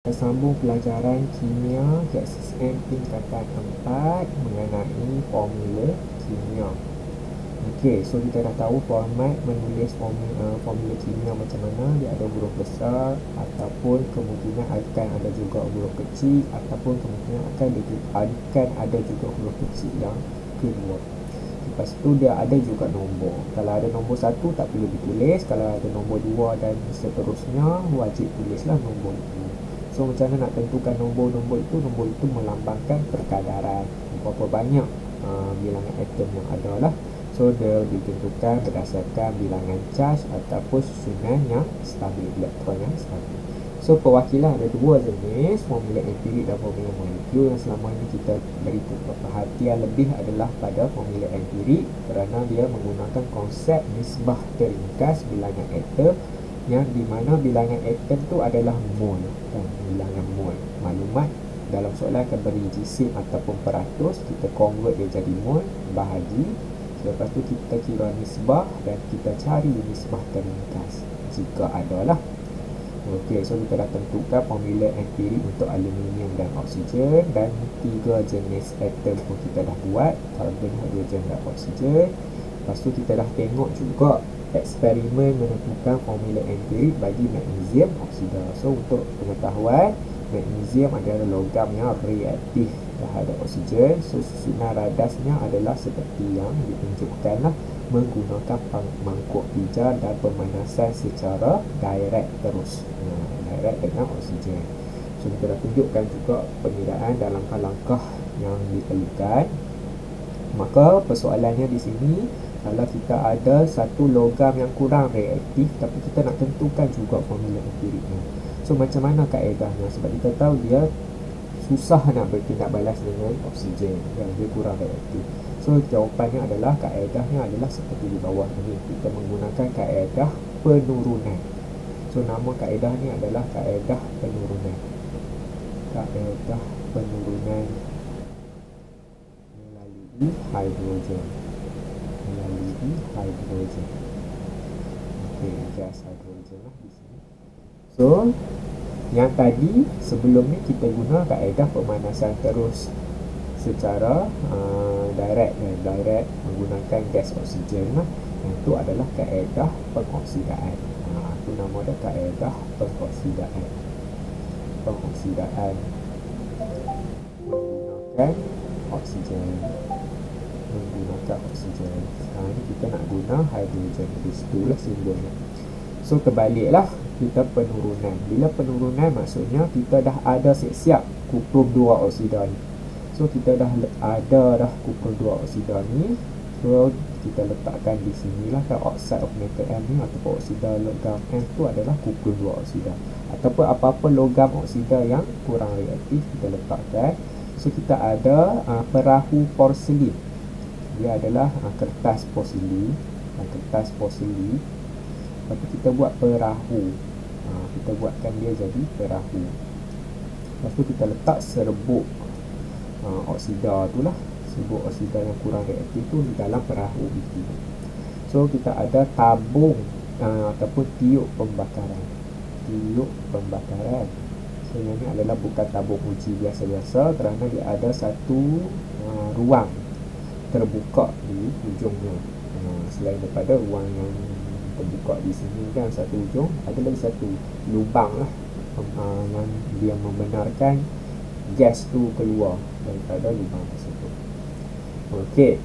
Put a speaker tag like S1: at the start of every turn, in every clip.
S1: Kita sambung pelajaran kimia KSSM tingkatan 4 mengenai formula kimia. Okey, so kita dah tahu format menulis formula kimia macam mana. Dia ada huruf besar ataupun kemungkinan akan ada juga huruf kecil ataupun kemungkinan akan ada juga huruf kecil yang kedua. Lepas tu dia ada juga nombor. Kalau ada nombor 1 tak perlu ditulis. Kalau ada nombor 2 dan seterusnya, wajib tulislah nombor itu. So macam mana nak tentukan nombor-nombor itu? Nombor itu melambangkan perkadaran, berapa banyak bilangan atom yang ada lah. So dia ditentukan berdasarkan bilangan charge ataupun susunan yang stabil, elektron yang stabil. So perwakilan ada dua jenis, formula empirik dan formula molekul. Yang selama ini kita beri perhatian lebih adalah pada formula empirik kerana dia menggunakan konsep nisbah teringkas bilangan atom, yang di mana bilangan atom tu adalah mol, bilangan mol. Maklumat dalam soalan akan beri jisim ataupun peratus, kita convert dia jadi mol, bahagi. Lepas tu kita kira nisbah dan kita cari nisbah teringkas jika ada lah. Okey, so kita dah tentukan formula empirik untuk aluminium dan oksigen, dan 3 jenis atom pun kita dah buat, karbon, hidrogen dan oksigen. Lepas tu kita dah tengok juga eksperimen menentukan formula empirik bagi magnesium oksida. So untuk pengetahuan, magnesium adalah logam yang reaktif terhadap oksigen. So susunan radasnya adalah seperti yang ditunjukkan lah, menggunakan mangkuk pijar dan pemanasan secara direct terus, direct dengan oksigen. So kita dah tunjukkan juga pengiraan dan langkah-langkah yang diperlukan. Maka persoalannya di sini, kalau kita ada satu logam yang kurang reaktif tapi kita nak tentukan juga formula empiriknya, so macam mana kaedahnya? Sebab kita tahu dia susah nak bertindak balas dengan oksigen yang dia kurang reaktif. So jawapannya adalah, kaedahnya adalah seperti di bawah ini. Kita menggunakan kaedah penurunan. So nama kaedah ni adalah kaedah penurunan. Kaedah penurunan melalui hidrogen. Okey, gas hidrogen lah di sini. So yang tadi sebelum ni kita guna kaedah pemanasan terus secara direct menggunakan gas oksigen lah. Yang itu adalah kaedah pengoksidaan. Itu nama dia kaedah pengoksidaan. Menggunakan oksigen. Sekarang ni kita nak guna hidrogen. Di situlah simbolnya. So terbaliklah, kita penurunan. Bila penurunan maksudnya kita dah ada siap-siap kukul 2 oksida ni. So kita dah ada kukul 2 oksida ni. So kita letakkan di sinilah kan oxide of metal M ni, ataupun oksida logam M tu adalah kukul 2 oksida, ataupun apa-apa logam oksida yang kurang reaktif kita letakkan. So kita ada perahu porselin. Dia adalah kertas porselin. Lepas tu kita buat perahu. Kita buatkan dia jadi perahu. Lepas tu kita letak serbuk oksida tu lah, serbuk oksida yang kurang reaktif tu di dalam perahu itu. So kita ada tabung ataupun tiup pembakaran. So yang ni adalah bukan tabung uji biasa-biasa, kerana dia ada satu ruang terbuka di ujungnya. Selain daripada ruang yang terbuka di sini kan satu ujung, ada lagi satu lubang lah yang dia membenarkan gas tu keluar daripada lubang tersebut. Okey,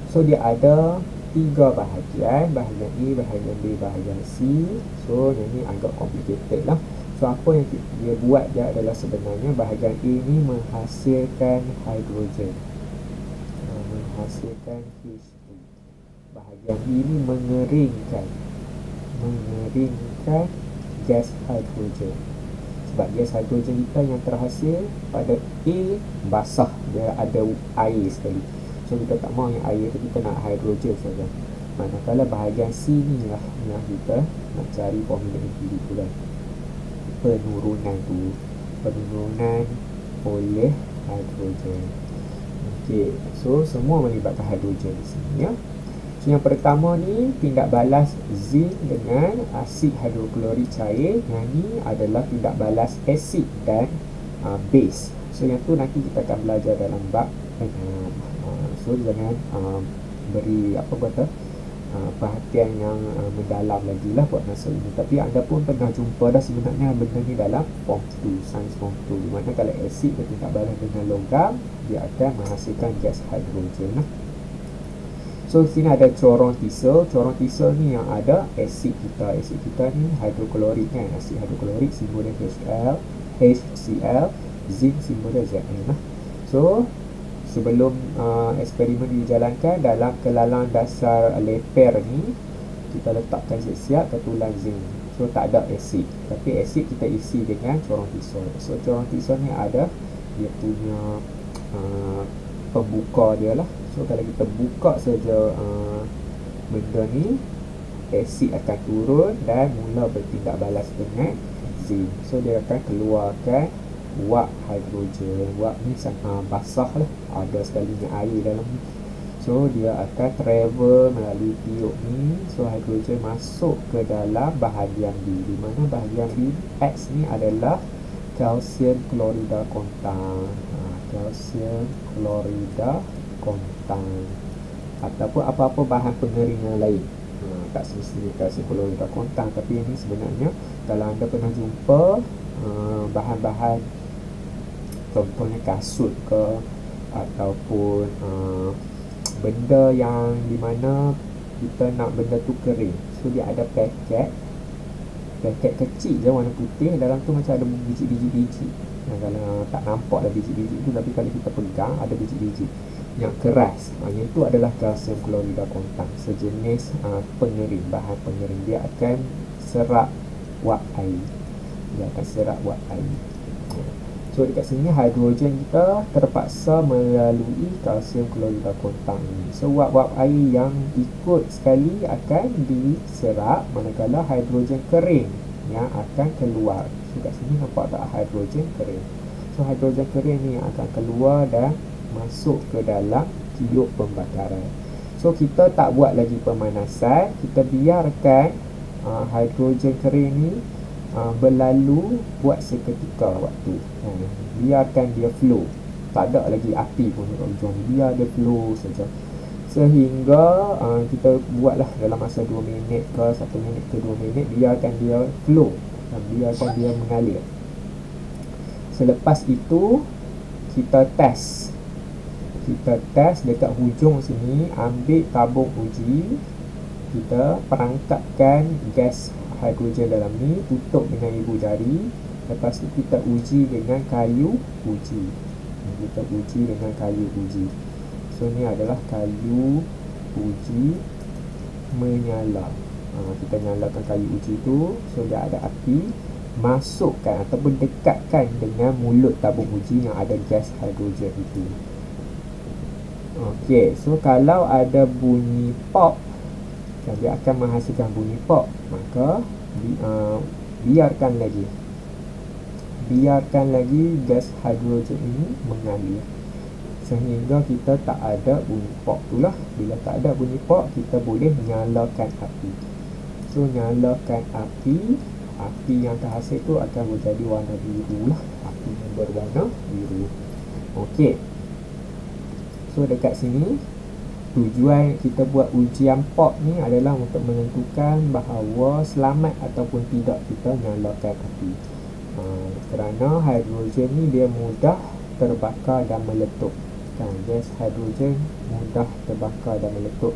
S1: so dia ada 3 bahagian, bahagian A, bahagian B, bahagian C. So yang ni agak complicated lah. So apa yang dia buat, dia adalah sebenarnya bahagian A ni menghasilkan hidrogen, menghasilkan H2. Bahagian B ni mengeringkan gas hidrogen. Sebab gas hidrogen kita yang terhasil pada A basah, dia ada air sekali. So kita tak mahu yang air tu, kita nak hidrogen saja. Manakala bahagian C ni lah yang kita nak cari formula empirik tu kan. Penurunan oleh hidrogen. Okey, so semua melibatkan hidrogen di sini ya. So, yang pertama ni tindak balas zinc dengan asid hidroklorik cair. Yang ni adalah tindak balas asid dan base. So yang tu nanti kita akan belajar dalam bab 6. So jangan beri perhatian yang mendalam lagi lah buat masa ini. Tapi anda pun pernah jumpa dah sebenarnya benda ni dalam form 2, sains form 2, di mana kalau asid bertindak balas dengan logam, dia akan menghasilkan gas hidrogen lah. So sini ada corong tisel. Corong tisel ni yang ada asid kita. Asid kita ni hidroklorik kan, asid hidroklorik simbolnya HCl, zinc simbolnya Zn lah. So sebelum eksperimen dijalankan, dalam kelalang dasar leper ni kita letakkan siap-siap ketulan zinc. So tak ada asid, tapi asid kita isi dengan corong tisel. So corong tisel ni ada dia punya pembuka dia lah. So kalau kita buka saja benda ni, asid akan turun dan mula bertindak balas dengan zinc. So dia akan keluarkan wap hidrogen. Wap ni sangat basah lah, ada sekalinya air dalam ni. So dia akan travel melalui tiup ni. So hidrogen masuk ke dalam bahagian B, di mana bahagian B X ni adalah kalsium klorida kontan. Kalsium klorida kontan ataupun apa-apa bahan pengering yang lain. Tak semestinya kalsium klorida kontan, tapi ini sebenarnya kalau anda pernah jumpa bahan-bahan, contohnya kasut ke, ataupun benda yang dimana kita nak benda tu kering, so dia ada paket kecil je warna putih, dalam tu macam ada biji-biji. Kalau tak nampak dah biji-biji tu, tapi kalau kita pegang ada biji-biji yang keras, yang itu adalah kalsium klorida kontan, sejenis pengering, bahan pengering. Dia akan serap wap air. So dekat sini hidrogen kita terpaksa melalui kalsium klorida kontan ini. So wap-wap air yang ikut sekali akan diserap, manakala hidrogen kering yang akan keluar. So kat sini nampak tak hidrogen kering. So hidrogen kering ni akan keluar dan masuk ke dalam tiup pembakaran. So kita tak buat lagi pemanasan, kita biarkan hidrogen kering ni berlalu buat seketika waktu. Biarkan dia flow, tak ada lagi api pun kat ujung, biar dia flow saja, sehingga kita buatlah dalam masa 2 minit ke 1 minit ke 2 minit, biarkan dia flow dan biarkan dia mengalir. Selepas itu kita test dekat hujung sini, ambil tabung uji, kita perangkapkan gas hidrogen dalam ni, tutup dengan ibu jari. Lepas tu kita uji dengan kayu uji. So ni adalah kayu uji menyala. Kita nyalakan kayu uji tu, so dia ada api, masukkan ataupun dekatkan dengan mulut tabung uji yang ada gas hidrogen itu. Okey, so kalau ada bunyi pop, dia akan menghasilkan bunyi pop, maka biarkan lagi gas hidrogen ini mengalir sehingga kita tak ada bunyi pop tu lah. Bila tak ada bunyi pop, kita boleh nyalakan api. So nyalakan api yang terhasil tu akan menjadi warna biru lah, api yang berwarna biru. Okey, so dekat sini tujuan kita buat ujian pop ni adalah untuk menentukan bahawa selamat ataupun tidak kita nyalakan api. Kerana hidrogen ni dia mudah terbakar dan meletup. Gas hidrogen mudah terbakar dan meletup.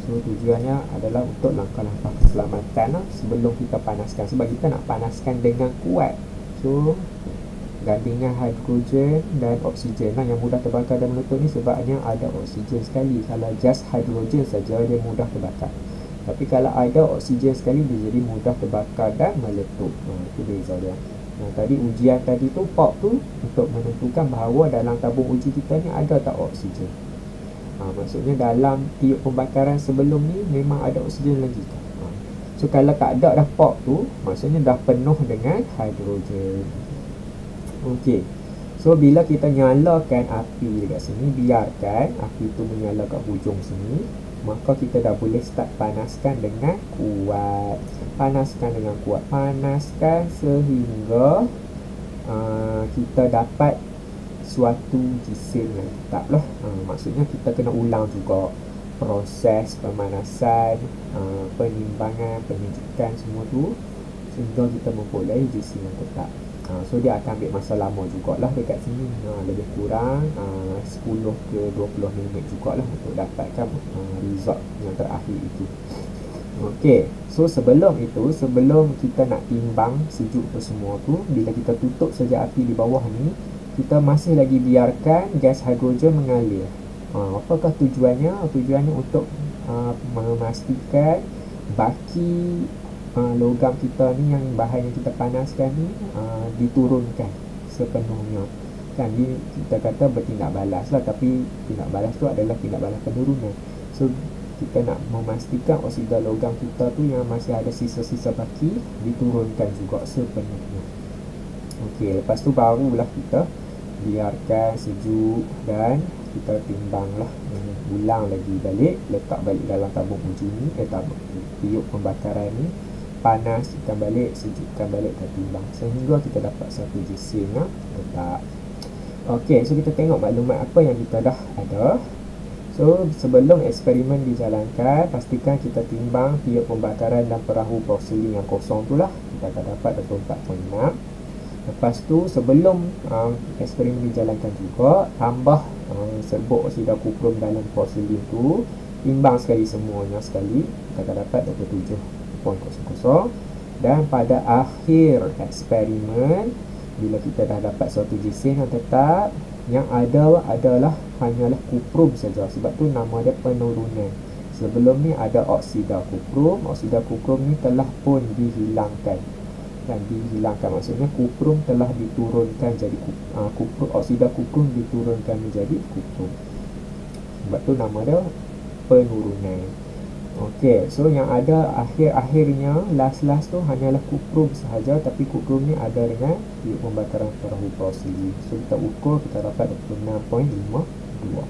S1: So tujuannya adalah untuk langkah-langkah keselamatan lah, sebelum kita panaskan. Sebab kita nak panaskan dengan kuat. So gandingan hidrogen dan oksigen lah yang mudah terbakar dan meletup ni, sebabnya ada oksigen sekali. Kalau gas hidrogen saja dia mudah terbakar, tapi kalau ada oksigen sekali dia jadi mudah terbakar dan meletup. Itu beza dia. Tadi ujian tadi tu, pop tu, untuk menentukan bahawa dalam tabung uji kita ni ada tak oksigen. Maksudnya dalam tiup pembakaran sebelum ni memang ada oksigen lagi. So kalau tak ada dah pop tu, maksudnya dah penuh dengan hidrogen. Okey, so So bila kita nyalakan api dekat sini, biarkan api tu menyala kat hujung sini, maka kita dah boleh start panaskan dengan kuat. Panaskan dengan kuat, panaskan sehingga kita dapat suatu jisim yang tetap lah. Maksudnya kita kena ulang juga proses pemanasan, penimbangan, penyejukan semua tu sehingga kita memperoleh jisim yang tetap. So dia akan ambil masa lama jugalah dekat sini, lebih kurang 10 ke 20 minit jugalah untuk dapatkan result yang terakhir itu. Okey, so sebelum itu, sebelum kita nak timbang sejuk tu semua tu, bila kita tutup saja api di bawah ni, kita masih lagi biarkan gas hidrogen mengalir. Apakah tujuannya? Tujuannya untuk memastikan baki logam kita ni, yang bahan yang kita panaskan ni diturunkan sepenuhnya. Kan kita kata bertindak balas lah, tapi tindak balas tu adalah tindak balas penurunan. So kita nak memastikan oksida logam kita tu yang masih ada sisa-sisa baki diturunkan juga sepenuhnya. Okey, lepas tu barulah kita biarkan sejuk dan kita timbang lah, ulang lagi balik, letak balik dalam tabung uji ni, tabung tiup pembakaran ni, panaskan balik, sejukkan balik dan timbang sehingga kita dapat satu jisim yang tetap. Okey, so kita tengok maklumat apa yang kita dah ada. So sebelum eksperimen dijalankan, pastikan kita timbang tiup pembakaran dan perahu porselin yang kosong tu lah, kita akan dapat 24.6. Lepas tu sebelum eksperimen dijalankan juga, tambah serbuk oksida kuprum dalam porselin tu, timbang sekali semuanya sekali, kita akan dapat 27.00. Dan pada akhir eksperimen, bila kita dah dapat suatu jisim yang tetap, yang ada adalah hanyalah kuprum saja, sebab tu nama dia penurunan. Sebelum ni ada oksida kuprum ni telah pun dihilangkan. Dan dihilangkan maksudnya kuprum telah diturunkan jadi oksida kuprum diturunkan menjadi kuprum, sebab tu nama dia penurunan. Okey, so yang ada akhir-akhirnya, last tu hanyalah kuprum sahaja, tapi kuprum ni ada dengan tiup pembakaran perahu porselin. So kita ukur, kita dapat 26.52.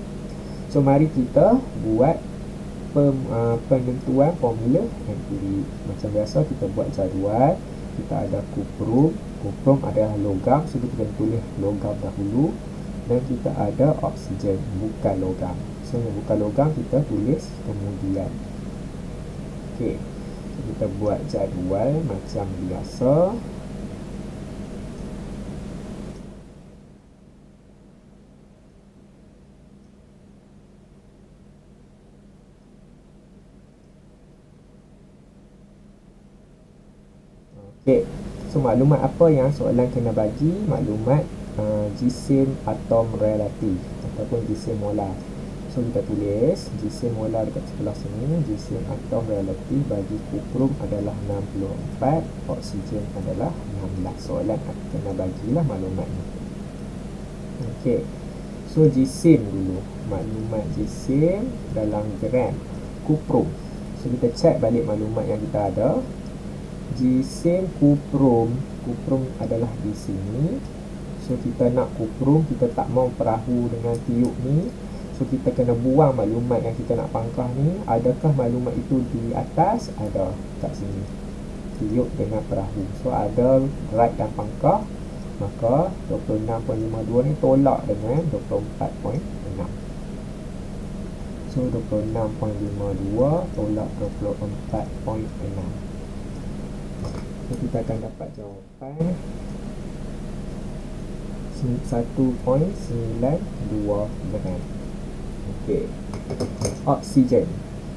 S1: So mari kita buat penentuan formula empirik. Macam biasa kita buat jadual. Kita ada kuprum adalah logam, so kita tulis logam dahulu, dan kita ada oksigen bukan logam, so yang bukan logam kita tulis kemudian. Okey, so kita buat jadual macam biasa. Okey, so maklumat apa yang soalan kena bagi? Maklumat jisim atom relatif ataupun jisim molar. So kita tulis jisim molar dekat sebelah sini, jisim atom relatif bagi kuprum adalah 64, oksigen adalah 16. Soalan kena bagilah maklumat ni. Okey, so jisim dulu, maklumat jisim dalam gram kuprum. So kita cek balik maklumat yang kita ada. Jisim kuprum adalah di sini. So kita nak kuprum, kita tak mau perahu dengan tiup ni, so kita kena buang maklumat yang kita nak pangkah ni. Adakah maklumat itu di atas? Ada kat sini, tiup dengan perahu. So ada right dan pangkah, maka 26.52 ni tolak dengan 24.6. So 26.52 tolak 24.6. So, kita akan dapat jawapan 1.92 gram. Okey, oksigen,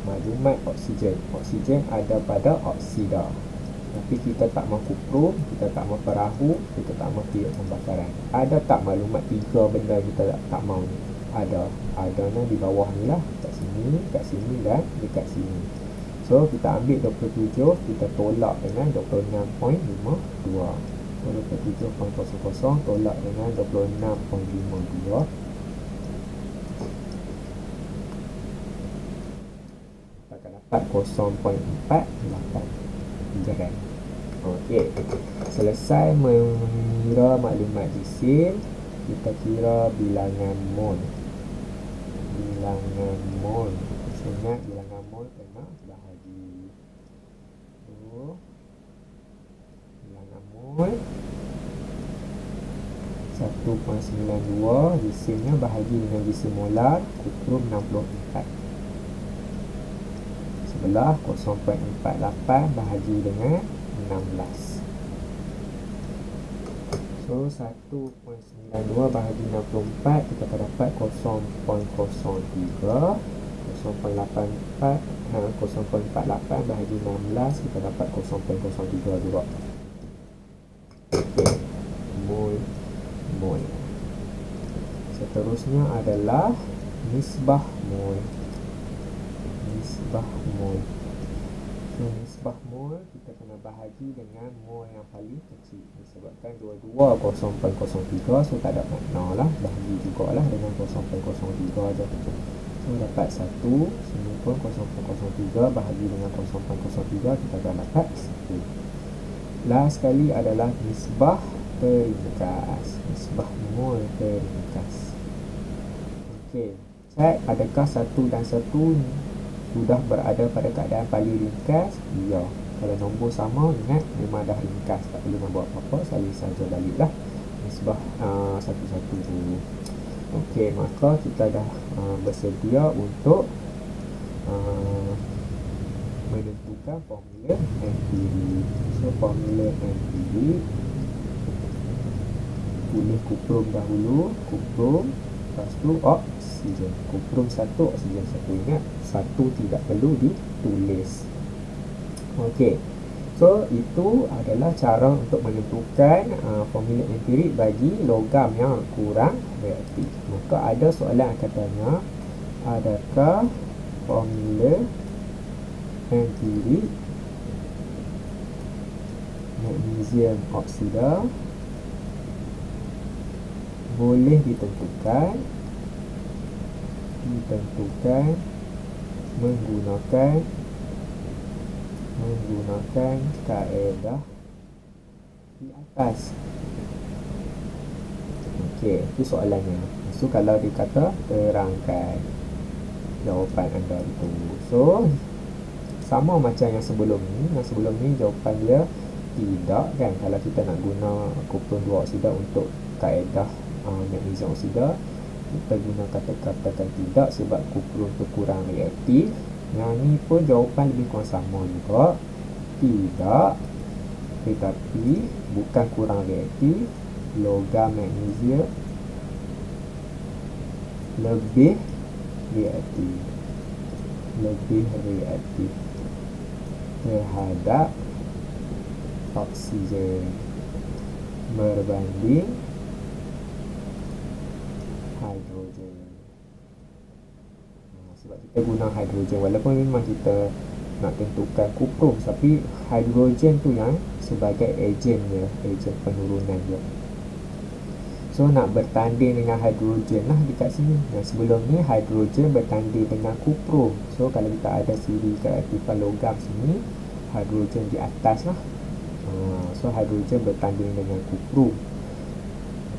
S1: maklumat oksigen ada pada oksida, tapi kita tak mahu kuprum, kita tak mahu perahu, kita tak mahu tiup pembakaran. Ada tak maklumat 3 benda kita tak mahu? Adanya di bawah ni lah, kat sini dan dekat sini. So kita ambil 27, kita tolak dengan 26.52. So 27.00 tolak dengan 26.52. Kita akan dapat 0.48 gram. Okey, selesai mengira maklumat jisim. kita kira bilangan mol. Bilangan mol. Ingat bilangan mol kena bahagi. So, bilangan mol 1.92, gisingnya bahagi dengan gising molar, kuprum 64. Sebelah 0.48 bahagi dengan 16. So 1.92 bahagi 64, kita akan dapat 0.03. 0.48 bahagi 16, kita dapat 0.03 juga. Okay. Mol. Seterusnya adalah nisbah mol. Nisbah mol. So, nisbah mol kita kena bahagi dengan mol yang paling kecil. Disebabkan dua-dua 0.03, so tak ada makna lah. Bahagi jugalah dengan 0.03 aja. So dapat 1 sini pun 0.03 bahagi dengan 0.03, kita akan dapat 1. Last sekali adalah nisbah teringkas. Nisbah mol teringkas. Okey, cek adakah 1 dan 1 sudah berada pada keadaan paling ringkas? Ya. Kalau nombor sama, ingat memang dah ringkas, tak perlu nak buat apa-apa, salin saja baliklah nisbah satu-satu dulu. Okey, maka kita dah bersedia untuk menentukan formula empirik. So formula empirik, tulis kuprum dahulu, kuprum, lepas tu oksigen. Kuprum 1, oksigen 1. Ingat, 1 tidak perlu ditulis. Okey, so itu adalah cara untuk menentukan formula empirik bagi logam yang kurang reaktif. Maka ada soalan yang akan tanya, adakah formula empirik magnesium oksida boleh ditentukan menggunakan kaedah di atas. Okey, itu soalannya. So kalau dikata terangkan jawapan anda itu, so sama macam yang sebelum ni. Yang sebelum ni jawapan dia tidak kan. Kalau kita nak guna kuprum 2 oksida untuk kaedah magnesium oksida, kita guna kata-katakan tidak sebab kuprum tu kurang reaktif. Yang ni pun jawapan lebih kurang sama juga, tidak, tetapi bukan kurang reaktif. Logam magnesium lebih reaktif terhadap oksigen berbanding hidrogen. Sebab kita guna hidrogen, walaupun memang kita nak tentukan kuprum, tapi hidrogen tu yang sebagai ejen dia, ejen penurunan dia. So nak bertanding dengan hidrogen lah dekat sini. Yang sebelum ni hidrogen bertanding dengan kuprum. So kalau kita ada siri keaktifan logam sini, hidrogen di atas lah. So hidrogen bertanding dengan kuprum.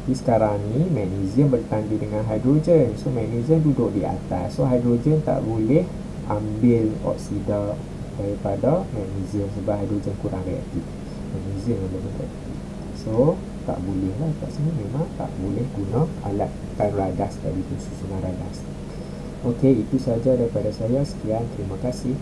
S1: Tapi sekarang ni magnesium bertanding dengan hidrogen. So magnesium duduk di atas. So hidrogen tak boleh ambil oksida daripada magnesium sebab hidrogen kurang reaktif. Magnesium yang lebih reaktif. So tak boleh lah kat sini, memang tak boleh guna alat radas tadi tu, susunan radas. Okey, itu saja daripada saya. Sekian, terima kasih.